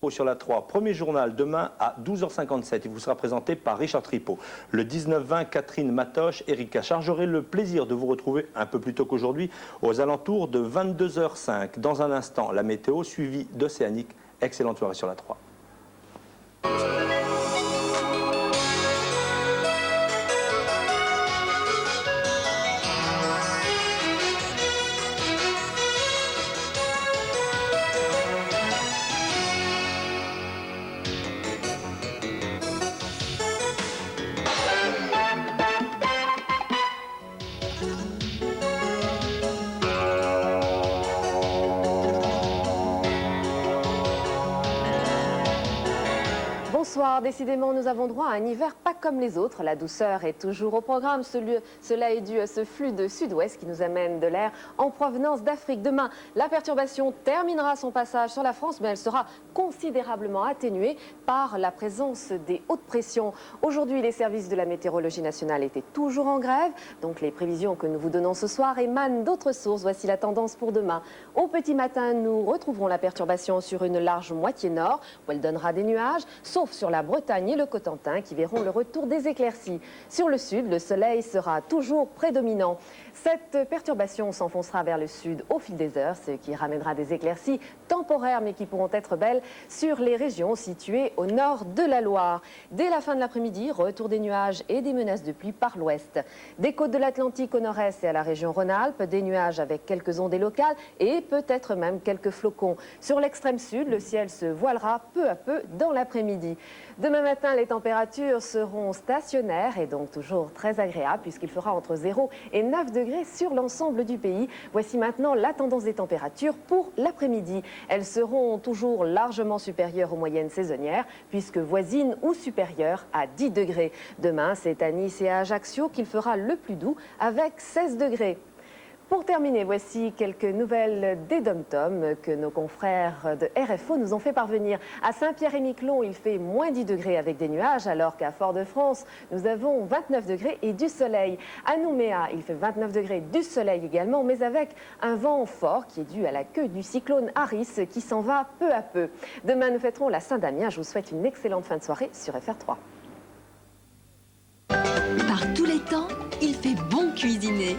Sur la 3, premier journal demain à 12h57. Il vous sera présenté par Richard Tripot. Le 19-20, Catherine Matoche, Erika Charles. J'aurai le plaisir de vous retrouver un peu plus tôt qu'aujourd'hui aux alentours de 22h05. Dans un instant, la météo suivie d'Océanique. Excellente soirée sur la 3. Bonsoir, décidément nous avons droit à un hiver pas comme les autres. La douceur est toujours au programme. Cela est dû à ce flux de sud-ouest qui nous amène de l'air en provenance d'Afrique. Demain, la perturbation terminera son passage sur la France, mais elle sera considérablement atténuée par la présence des hautes pressions. Aujourd'hui, les services de la météorologie nationale étaient toujours en grève, donc les prévisions que nous vous donnons ce soir émanent d'autres sources. Voici la tendance pour demain. Au petit matin, nous retrouverons la perturbation sur une large moitié nord, où elle donnera des nuages, sauf sur la Bretagne et le Cotentin qui verront le retour des éclaircies. Sur le sud, le soleil sera toujours prédominant. Cette perturbation s'enfoncera vers le sud au fil des heures, ce qui ramènera des éclaircies temporaires mais qui pourront être belles sur les régions situées au nord de la Loire. Dès la fin de l'après-midi, retour des nuages et des menaces de pluie par l'ouest. Des côtes de l'Atlantique au nord-est et à la région Rhône-Alpes, des nuages avec quelques ondées locales et peut-être même quelques flocons. Sur l'extrême sud, le ciel se voilera peu à peu dans l'après-midi. Demain matin, les températures seront stationnaires et donc toujours très agréables puisqu'il fera entre 0 et 9 degrés sur l'ensemble du pays. Voici maintenant la tendance des températures pour l'après-midi. Elles seront toujours largement supérieures aux moyennes saisonnières puisque voisines ou supérieures à 10 degrés. Demain, c'est à Nice et à Ajaccio qu'il fera le plus doux avec 16 degrés. Pour terminer, voici quelques nouvelles des DOM-TOM que nos confrères de RFO nous ont fait parvenir. À Saint-Pierre-et-Miquelon, il fait moins 10 degrés avec des nuages, alors qu'à Fort-de-France, nous avons 29 degrés et du soleil. À Nouméa, il fait 29 degrés, du soleil également, mais avec un vent fort qui est dû à la queue du cyclone Harris qui s'en va peu à peu. Demain, nous fêterons la Saint-Damien. Je vous souhaite une excellente fin de soirée sur FR3. Par tous les temps, il fait bon cuisiner.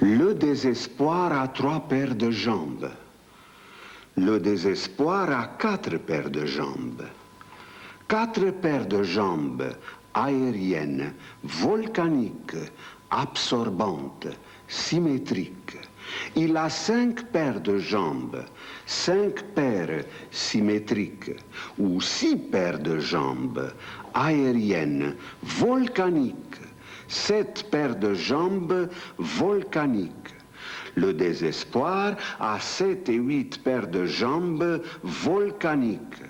Le désespoir a 3 paires de jambes. Le désespoir a 4 paires de jambes. 4 paires de jambes aériennes, volcaniques, absorbantes, symétriques. Il a 5 paires de jambes, 5 paires symétriques, ou 6 paires de jambes aériennes, volcaniques. 7 paires de jambes volcaniques. Le désespoir a 7 et 8 paires de jambes volcaniques.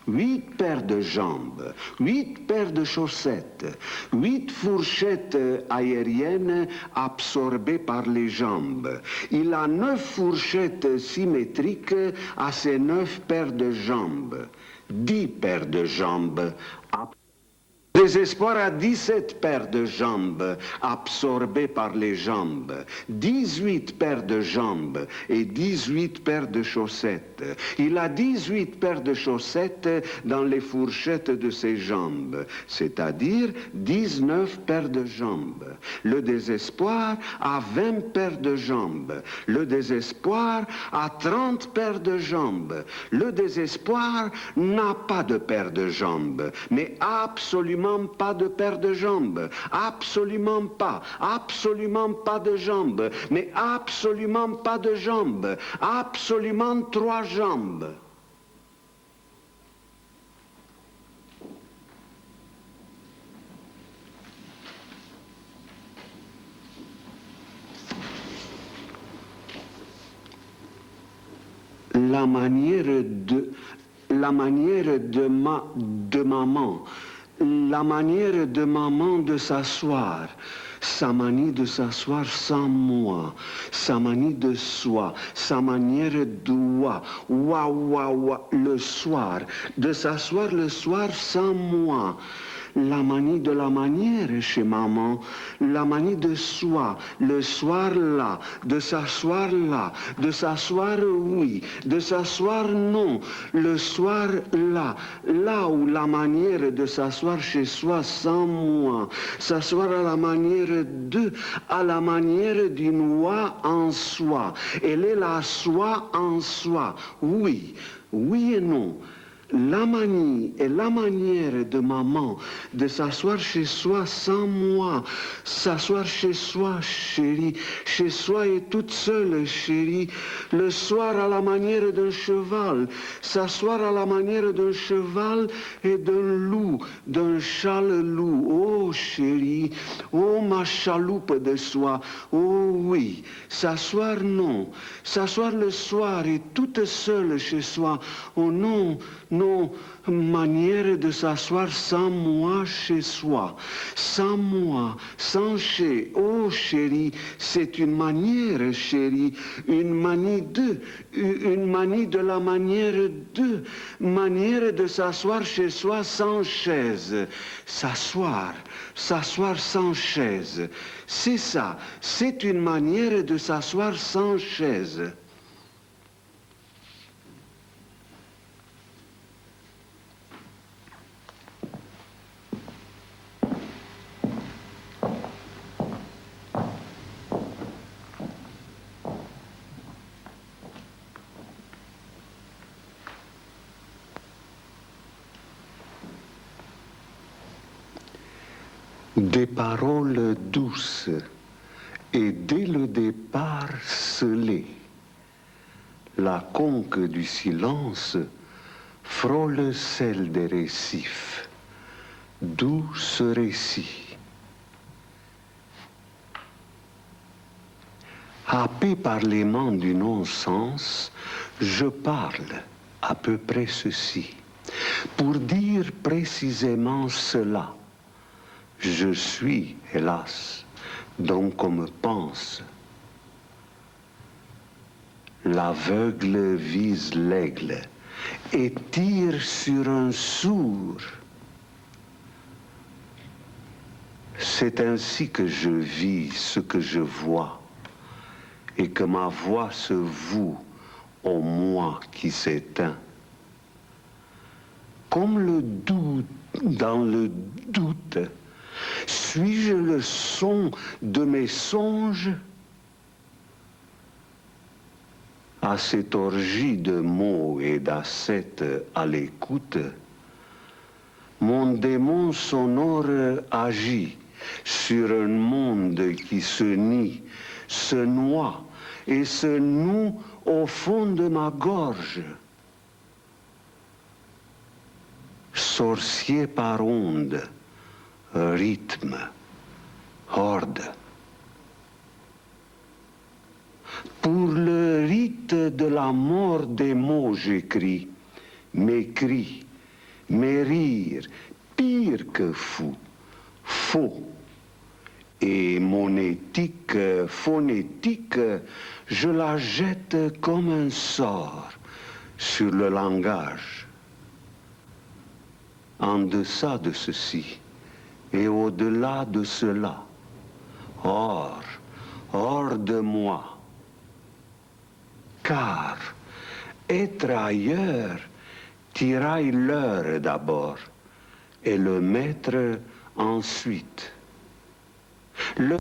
8 paires de jambes, 8 paires de chaussettes, 8 fourchettes aériennes absorbées par les jambes. Il a 9 fourchettes symétriques à ces 9 paires de jambes. 10 paires de jambes absorbées. désespoir a 17 paires de jambes, absorbées par les jambes, 18 paires de jambes et 18 paires de chaussettes. Il a 18 paires de chaussettes dans les fourchettes de ses jambes, c'est-à-dire 19 paires de jambes. Le désespoir a 20 paires de jambes. Le désespoir a 30 paires de jambes. Le désespoir n'a pas de paire de jambes, mais absolument pas de paire de jambes. Absolument pas de jambes, mais absolument pas de jambes. Absolument 3 jambes. La manière de maman, la manière de maman de s'asseoir, sa manie de s'asseoir sans moi, sa manie de soi, sa manière d'oua, le soir, de s'asseoir le soir sans moi. La manie de la manière chez maman, la manie de soi, le soir là, de s'asseoir oui, de s'asseoir non, le soir là, là où la manière de s'asseoir chez soi sans moi, s'asseoir à la manière d'une oie en soi, elle est la soi en soi, oui, oui et non. La manie et la manière de maman de s'asseoir chez soi sans moi, s'asseoir chez soi, chérie, chez soi et toute seule, chérie, le soir à la manière d'un cheval, s'asseoir à la manière d'un cheval et d'un loup, d'un châle-loup, oh chérie, oh ma chaloupe de soie, oh oui, s'asseoir non, s'asseoir le soir et toute seule chez soi, oh non, non, manière de s'asseoir sans moi chez soi, sans moi, sans chez, oh chérie, c'est une manière chérie, une manie de la manière de s'asseoir chez soi sans chaise, s'asseoir sans chaise, c'est ça, c'est une manière de s'asseoir sans chaise. Des paroles douces et dès le départ scellées, la conque du silence frôle celle des récifs, d'où ce récit. Happé par l'aimant du non-sens, je parle à peu près ceci, pour dire précisément cela. Je suis, hélas, donc on me pense. L'aveugle vise l'aigle et tire sur un sourd. C'est ainsi que je vis ce que je vois et que ma voix se voue au moi qui s'éteint. Comme le doute dans le doute, suis-je le son de mes songes? À cette orgie de mots et d'assiettes à l'écoute, mon démon sonore agit sur un monde qui se nie, se noie et se noue au fond de ma gorge. Sorcier par onde, rythme, horde. Pour le rite de la mort des mots j'écris, mes cris, mes rires, pire que fou, faux. Et mon éthique phonétique, je la jette comme un sort sur le langage. En deçà de ceci, et au-delà de cela, hors de moi. Car être ailleurs tiraille l'heure d'abord et le maître ensuite. Le